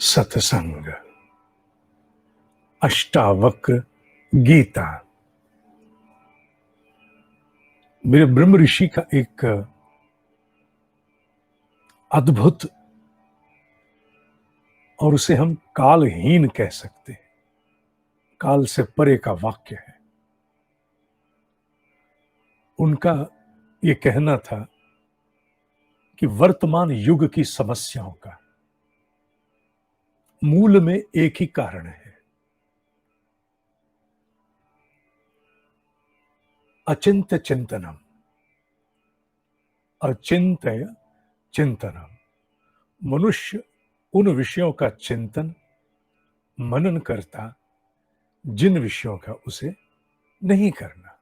सत्संग, अष्टावक्र गीता। मेरे ब्रह्म ऋषि का एक अद्भुत और उसे हम कालहीन कह सकते हैं, काल से परे का वाक्य है। उनका ये कहना था कि वर्तमान युग की समस्याओं का मूल में एक ही कारण है, अचिंत्य चिंतनम। अचिंत्य चिंतनम, मनुष्य उन विषयों का चिंतन मनन करता जिन विषयों का उसे नहीं करना,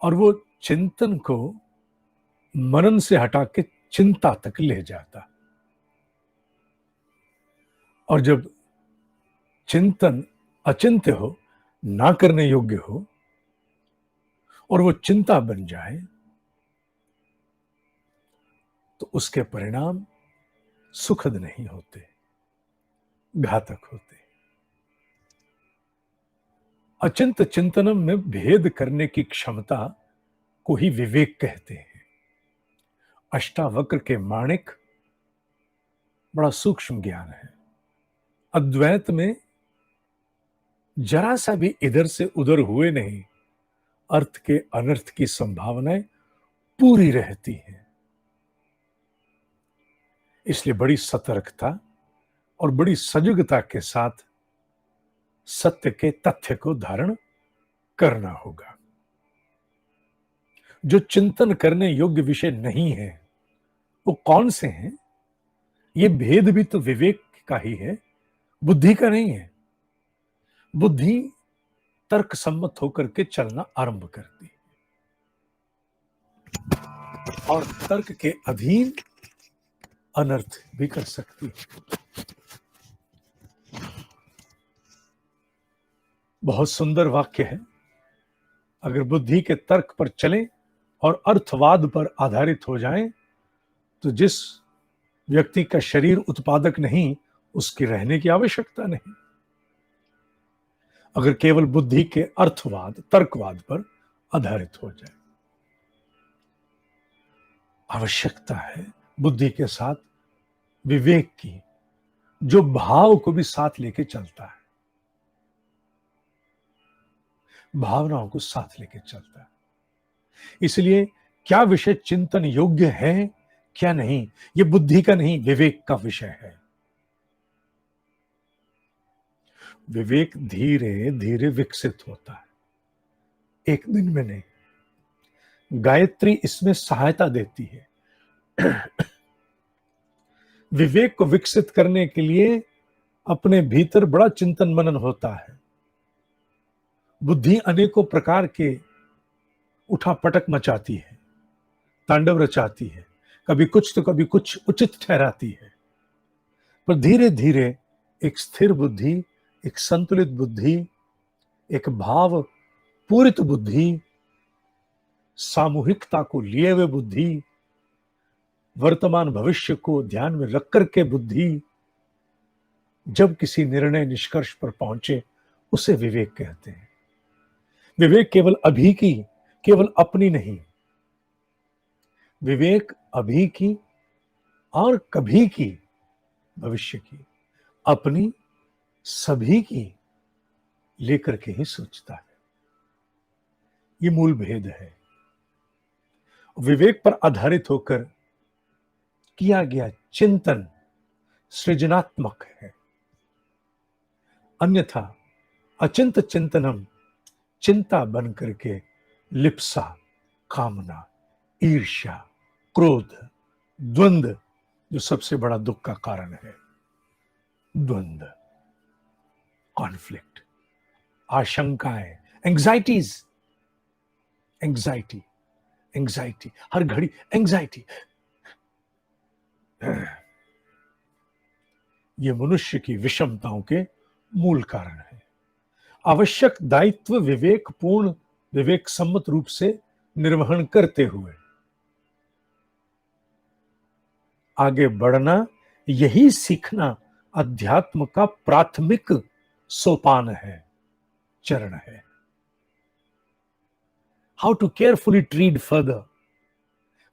और वो चिंतन को मनन से हटा के चिंता तक ले जाता। और जब चिंतन अचिंत्य हो, ना करने योग्य हो, और वो चिंता बन जाए, तो उसके परिणाम सुखद नहीं होते, घातक होते। अचिंत्य चिंतनम में भेद करने की क्षमता को ही विवेक कहते हैं। अष्टावक्र के माणिक बड़ा सूक्ष्म ज्ञान है। अद्वैत में जरा सा भी इधर से उधर हुए नहीं, अर्थ के अनर्थ की संभावनाएं पूरी रहती हैं। इसलिए बड़ी सतर्कता और बड़ी सजगता के साथ सत्य के तथ्य को धारण करना होगा। जो चिंतन करने योग्य विषय नहीं है, वो कौन से हैं? ये भेद भी तो विवेक का ही है, बुद्धि का नहीं है। बुद्धि तर्क सम्मत होकर के चलना आरंभ करती है, और तर्क के अधीन अनर्थ भी कर सकती है। बहुत सुंदर वाक्य है। अगर बुद्धि के तर्क पर चलें और अर्थवाद पर आधारित हो जाएं, तो जिस व्यक्ति का शरीर उत्पादक नहीं, उसकी रहने की आवश्यकता नहीं। अगर केवल बुद्धि के अर्थवाद, तर्कवाद पर आधारित हो जाए, आवश्यकता है बुद्धि के साथ विवेक की, जो भाव को भी साथ लेके चलता है, भावनाओं को साथ लेके चलता है। इसलिए क्या विषय चिंतन योग्य है, क्या नहीं, ये बुद्धि का नहीं, विवेक का विषय है। विवेक धीरे धीरे विकसित होता है, एक दिन में नहीं। गायत्री इसमें सहायता देती है। विवेक को विकसित करने के लिए अपने भीतर बड़ा चिंतन मनन होता है। बुद्धि अनेकों प्रकार के उठापटक मचाती है, तांडव रचाती है, कभी कुछ तो कभी कुछ उचित ठहराती है। पर धीरे धीरे एक स्थिर बुद्धि, एक संतुलित बुद्धि, एक भाव पूरित बुद्धि, सामूहिकता को लिए हुए बुद्धि, वर्तमान भविष्य को ध्यान में रख करके बुद्धि जब किसी निर्णय निष्कर्ष पर पहुंचे, उसे विवेक कहते हैं। विवेक केवल अभी की, केवल अपनी नहीं, विवेक अभी की और कभी की, भविष्य की, अपनी, सभी की लेकर के ही सोचता है। ये मूल भेद है। विवेक पर आधारित होकर किया गया चिंतन सृजनात्मक है, अन्यथा अचिंत चिंतनम चिंता बन करके लिप्सा, कामना, ईर्ष्या, क्रोध, द्वंद्व, जो सबसे बड़ा दुख का कारण है, द्वंद्व, कॉन्फ्लिक्ट, आशंकाएं, एंग्जाइटीज, एंग्जाइटी, हर घड़ी एंग्जाइटी। ये मनुष्य की विषमताओं के मूल कारण है। आवश्यक दायित्व विवेक पूर्ण, विवेक सम्मत रूप से निर्वहन करते हुए आगे बढ़ना यही सीखना अध्यात्म का प्राथमिक सोपान है, चरण है। How to carefully tread further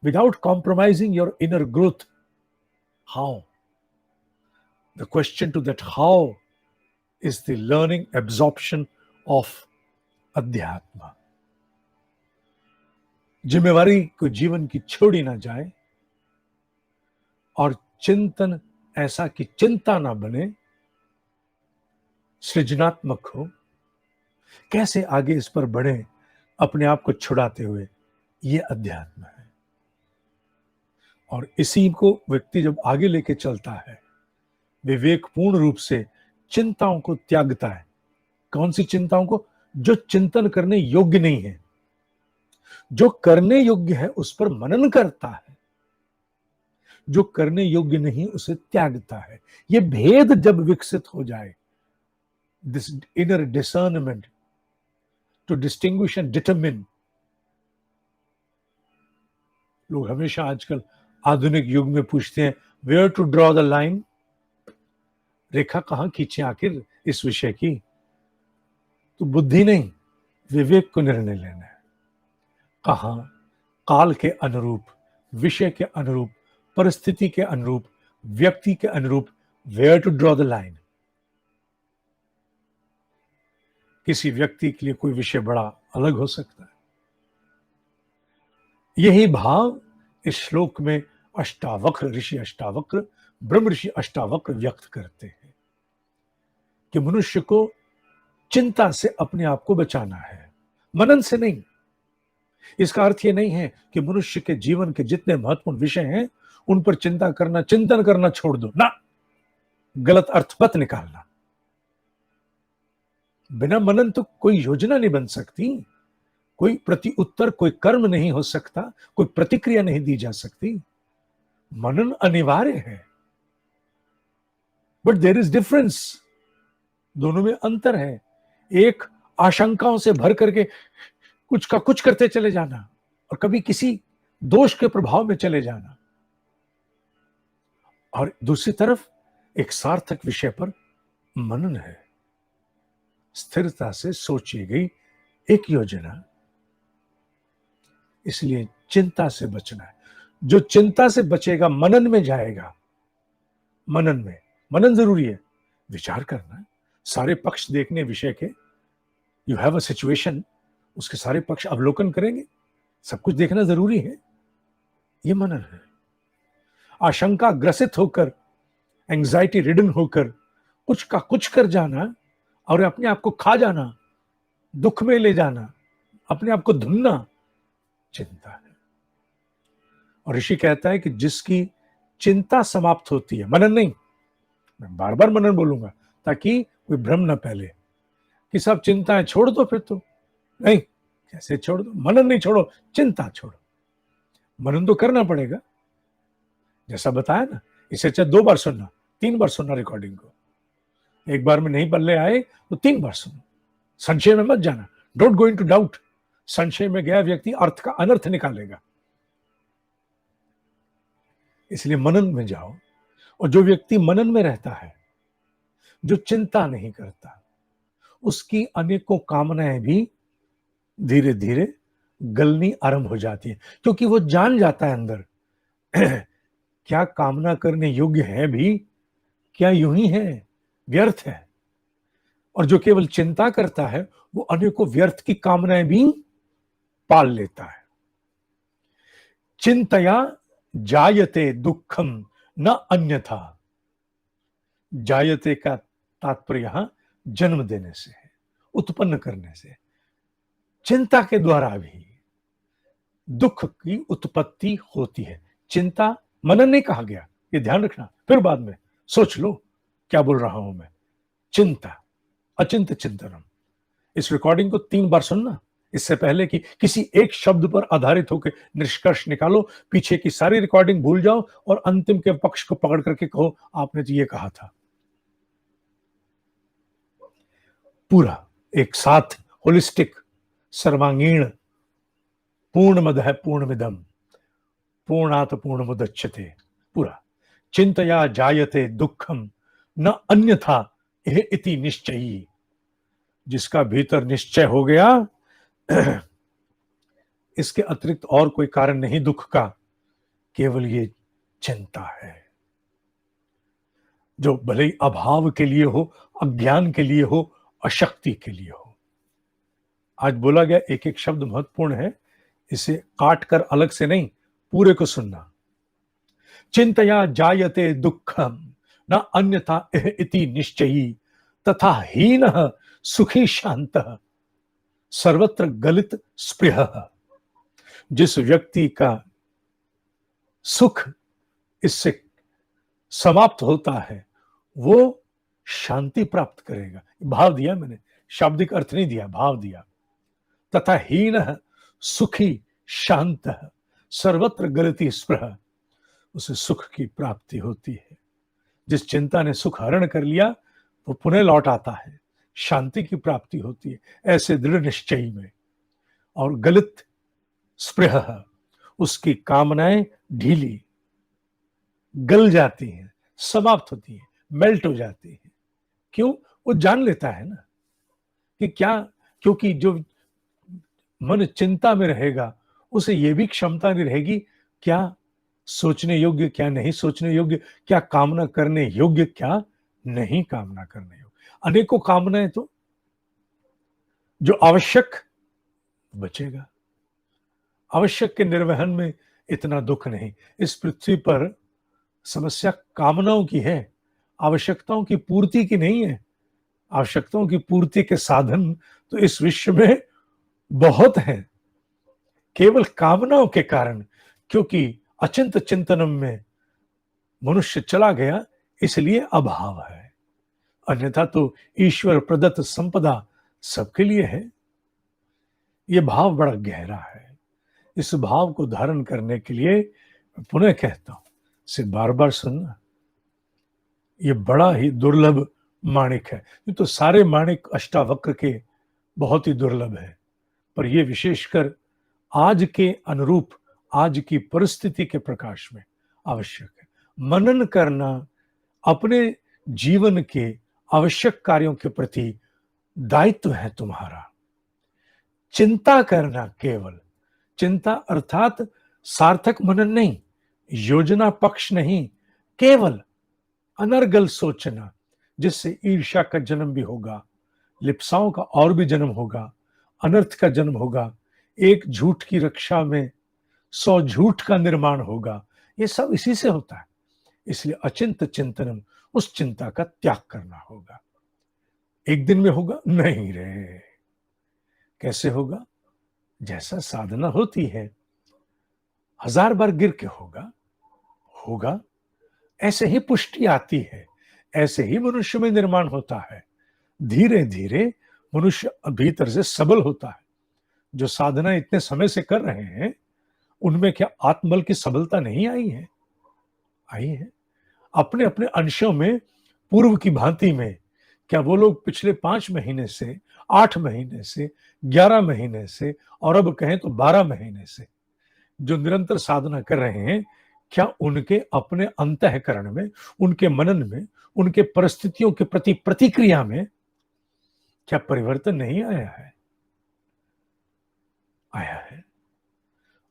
without compromising your inner growth. How? The question to that how is the learning absorption of अध्यात्म। जिम्मेवारी को जीवन की छोड़ी ना जाए और चिंतन ऐसा कि चिंता ना बने, सृजनात्मक हो, कैसे आगे इस पर बढ़े अपने आप को छुड़ाते हुए, ये अध्यात्म है। और इसी को व्यक्ति जब आगे लेके चलता है, विवेकपूर्ण रूप से चिंताओं को त्यागता है। कौन सी चिंताओं को? जो चिंतन करने योग्य नहीं है। जो करने योग्य है उस पर मनन करता है, जो करने योग्य नहीं उसे त्यागता है। ये भेद जब विकसित हो जाए, this inner discernment to distinguish and determine. लोग हमेशा आजकल आधुनिक युग में पूछते हैं, where to draw the line, रेखा कहां खींचे आखिर इस विषय की? तो बुद्धि नहीं, विवेक को निर्णय लेना है। कहां? काल के अनुरूप, विषय के अनुरूप, परिस्थिति के अनुरूप, व्यक्ति के अनुरूप, where to draw the line. किसी व्यक्ति के लिए कोई विषय बड़ा अलग हो सकता है। यही भाव इस श्लोक में अष्टावक्र ऋषि, अष्टावक्र ब्रह्म ऋषि अष्टावक्र व्यक्त करते हैं कि मनुष्य को चिंता से अपने आप को बचाना है, मनन से नहीं। इसका अर्थ यह नहीं है कि मनुष्य के जीवन के जितने महत्वपूर्ण विषय हैं उन पर चिंता करना, चिंतन करना छोड़ दो ना, गलत अर्थ मत निकालना। बिना मनन तो कोई योजना नहीं बन सकती, कोई प्रति उत्तर, कोई कर्म नहीं हो सकता, कोई प्रतिक्रिया नहीं दी जा सकती। मनन अनिवार्य है, बट देयर इज डिफरेंस। दोनों में अंतर है। एक आशंकाओं से भर करके कुछ का कुछ करते चले जाना और कभी किसी दोष के प्रभाव में चले जाना, और दूसरी तरफ एक सार्थक विषय पर मनन है, स्थिरता से सोची गई एक योजना। इसलिए चिंता से बचना है। जो चिंता से बचेगा मनन में जाएगा। मनन जरूरी है, विचार करना, सारे पक्ष देखने विषय के। यू हैव अ सिचुएशन, उसके सारे पक्ष अवलोकन करेंगे, सब कुछ देखना जरूरी है, ये मनन है। आशंका ग्रसित होकर, एंजाइटी रिडन होकर कुछ का कुछ कर जाना और अपने आप को खा जाना, दुख में ले जाना, अपने आप को धुनना, चिंता है। और ऋषि कहता है कि जिसकी चिंता समाप्त होती है, मनन नहीं, मैं बार बार मनन बोलूंगा ताकि कोई भ्रम न फैले कि सब चिंताएं छोड़ दो, फिर तो नहीं, कैसे छोड़ दो? मनन नहीं छोड़ो, चिंता छोड़ो। मनन तो करना पड़ेगा, जैसा बताया ना। इसे अच्छा 2 बार सुनना, 3 बार सुनना रिकॉर्डिंग को। एक बार में नहीं पल्ले आए तो 3 बार सुनो। संशय में मत जाना, डोंट गो इनटू डाउट। संशय में गया व्यक्ति अर्थ का अनर्थ निकालेगा। इसलिए मनन में जाओ। और जो व्यक्ति मनन में रहता है, जो चिंता नहीं करता, उसकी अनेकों कामनाएं भी धीरे धीरे गलनी आरंभ हो जाती है, क्योंकि वो जान जाता है अंदर क्या कामना करने योग्य है भी, क्या यूं ही है, व्यर्थ है। और जो केवल चिंता करता है वो अनेकों व्यर्थ की कामनाएं भी पाल लेता है। चिंतया जायते दुखम न अन्यथा। जायते का तात्पर्य यहां जन्म देने से है, उत्पन्न करने से। चिंता के द्वारा भी दुख की उत्पत्ति होती है। चिंता मनन नहीं कहा गया, ये ध्यान रखना। फिर बाद में सोच लो क्या बोल रहा हूं मैं। चिंता, अचिंत चिंतनम। इस रिकॉर्डिंग को 3 बार सुनना, इससे पहले कि किसी एक शब्द पर आधारित होकर निष्कर्ष निकालो। पीछे की सारी रिकॉर्डिंग भूल जाओ और अंतिम के पक्ष को पकड़ करके कहो आपने तो ये कहा था। पूरा एक साथ होलिस्टिक, सर्वांगीण, पूर्णमदः पूर्णमिदं पूर्णात् पूर्णमुदच्यते, पूरा चिंतया जायते दुखम न अन्यथा यह इति निश्चयी। जिसका भीतर निश्चय हो गया इसके अतिरिक्त और कोई कारण नहीं दुख का, केवल ये चिंता है, जो भले ही अभाव के लिए हो, अज्ञान के लिए हो, अशक्ति के लिए हो। आज बोला गया एक एक शब्द महत्वपूर्ण है, इसे काट कर अलग से नहीं, पूरे को सुनना। चिंतया जायते दुखम न अन्यथा इति निश्चयी तथा हीनः सुखी शांतः सर्वत्र गलित स्पृहः। जिस व्यक्ति का सुख इससे समाप्त होता है वो शांति प्राप्त करेगा। भाव दिया मैंने, शाब्दिक अर्थ नहीं दिया, भाव दिया। तथा हीनः सुखी शांतः सर्वत्र गलित स्पृहः, उसे सुख की प्राप्ति होती है। जिस चिंता ने सुख हरण कर लिया वो पुनः लौट आता है, शांति की प्राप्ति होती है ऐसे दृढ़ निश्चय में। और गलित स्पृहः, उसकी कामनाएं ढीली गल जाती हैं, समाप्त होती हैं, मेल्ट हो जाती हैं। क्यों? वो जान लेता है ना कि क्या, क्योंकि जो मन चिंता में रहेगा उसे ये भी क्षमता नहीं रहेगी क्या सोचने योग्य, क्या नहीं सोचने योग्य, क्या कामना करने योग्य, क्या नहीं कामना करने योग्य। अनेकों कामनाएं तो जो आवश्यक बचेगा, आवश्यक के निर्वहन में इतना दुख नहीं। इस पृथ्वी पर समस्या कामनाओं की है, आवश्यकताओं की पूर्ति की नहीं है। आवश्यकताओं की पूर्ति के साधन तो इस विश्व में बहुत हैं, केवल कामनाओं के कारण, क्योंकि अचिंत चिंतनम में मनुष्य चला गया इसलिए अभाव है। अन्यथा तो ईश्वर प्रदत्त संपदा सबके लिए है। यह भाव बड़ा गहरा है। इस भाव को धारण करने के लिए पुनः कहता हूं, इसे बार बार सुनना। ये बड़ा ही दुर्लभ माणिक है। ये तो सारे माणिक अष्टावक्र के बहुत ही दुर्लभ है, पर यह विशेषकर आज के अनुरूप, आज की परिस्थिति के प्रकाश में आवश्यक है। मनन करना अपने जीवन के आवश्यक कार्यों के प्रति दायित्व है तुम्हारा। चिंता करना, केवल चिंता अर्थात सार्थक मनन नहीं, योजना पक्ष नहीं, केवल अनर्गल सोचना, जिससे ईर्ष्या का जन्म भी होगा, लिप्साओं का और भी जन्म होगा, अनर्थ का जन्म होगा, एक झूठ की रक्षा में 100 झूठ का निर्माण होगा। ये सब इसी से होता है। इसलिए अचिंत चिंतनम, उस चिंता का त्याग करना होगा। एक दिन में होगा नहीं रे। कैसे होगा? जैसा साधना होती है, 1000 बार गिर के होगा। ऐसे ही पुष्टि आती है, ऐसे ही मनुष्य में निर्माण होता है। धीरे धीरे मनुष्य भीतर से सबल होता है। जो साधना इतने समय से कर रहे हैं उनमें क्या आत्मबल की सबलता नहीं आई है? आई है। अपने अपने अंशों में पूर्व की भांति में क्या वो लोग पिछले 5 महीने से, 8 महीने से, 11 महीने से और अब कहें तो 12 महीने से जो निरंतर साधना कर रहे हैं, क्या उनके अपने अंतःकरण में, उनके मनन में, उनके परिस्थितियों के प्रति प्रतिक्रिया में क्या परिवर्तन नहीं आया है? आया है।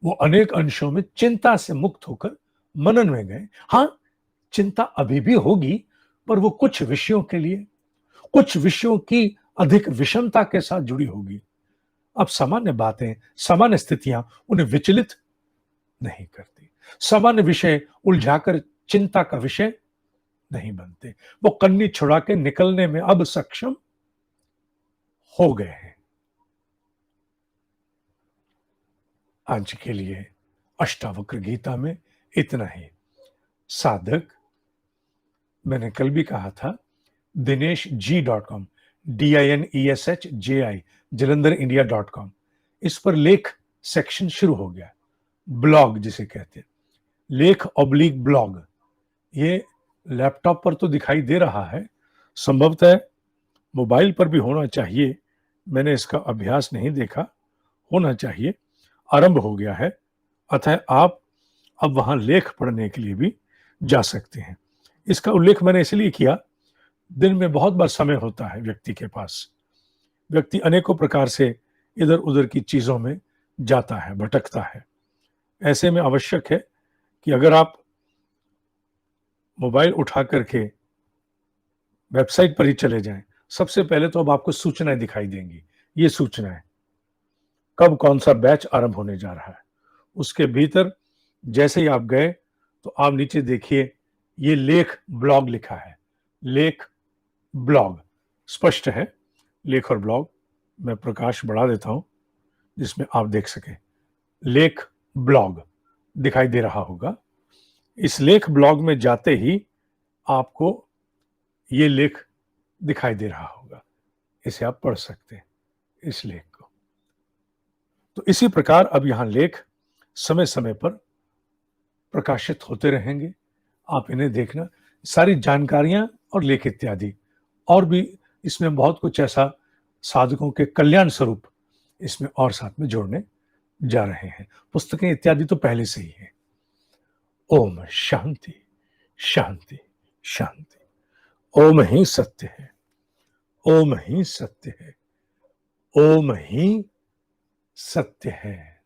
वो अनेक अंशों में चिंता से मुक्त होकर मनन में गए। हां, चिंता अभी भी होगी, पर वो कुछ विषयों के लिए, कुछ विषयों की अधिक विषमता के साथ जुड़ी होगी। अब सामान्य बातें, सामान्य स्थितियां उन्हें विचलित नहीं करती। सामान्य विषय उलझाकर चिंता का विषय नहीं बनते। वो कन्नी छुड़ा के निकलने में अब सक्षम हो गए हैं। आज के लिए अष्टावक्र गीता में इतना ही। साधक, मैंने कल भी कहा था, dineshji.com, DINESHJI, jalandharindia.com, इस पर लेख सेक्शन शुरू हो गया। ब्लॉग जिसे कहते हैं, लेख ऑब्लिक ब्लॉग। ये लैपटॉप पर तो दिखाई दे रहा है, संभवतः मोबाइल पर भी होना चाहिए। मैंने इसका अभ्यास नहीं देखा, होना चाहिए। आरंभ हो गया है। अतः आप अब वहां लेख पढ़ने के लिए भी जा सकते हैं। इसका उल्लेख मैंने इसलिए किया, दिन में बहुत बार समय होता है व्यक्ति के पास। व्यक्ति अनेकों प्रकार से इधर-उधर की चीज़ों में जाता है, भटकता है। ऐसे में आवश्यक है कि अगर आप मोबाइल उठा करके वेबसाइट पर ही चले जाएँ, सबसे पहले तो अब आपको सूचनाएँ दिखाई देंगी। ये सूचनाएँ, कब कौन-सा बैच आरंभ होने जा रहा है। उसके भीतर जैसे ही आप गए, तो आप नीचे देखिए, ये लेख ब्लॉग लिखा है। लेख ब्लॉग स्पष्ट है, लेख और ब्लॉग। मैं प्रकाश बढ़ा देता हूँ, जिसमें आप देख सकें। लेख ब्लॉग दिखाई दे रहा होगा। इस लेख ब्लॉग में जाते ही आपको ये लेख दिखाई दे रहा होगा। इसे आप पढ़ सकते हैं, इस लेख को। तो इसी प्रकार अब यहाँ लेख समय-समय पर प्रकाशित होते रहेंगे। आप इन्हें देखना, सारी जानकारियाँ और लेख इत्यादि, और भी इसमें बहुत कुछ ऐसा साधकों के कल्याण स्वरूप इसमें और साथ में जोड़ने जा रहे हैं। पुस्तकें इत्यादि तो पहले से ही हैं। ओम शांति, शांति, शांति। ओम ही सत्य है, ओम ही सत्य है, ओम ही सत्य है।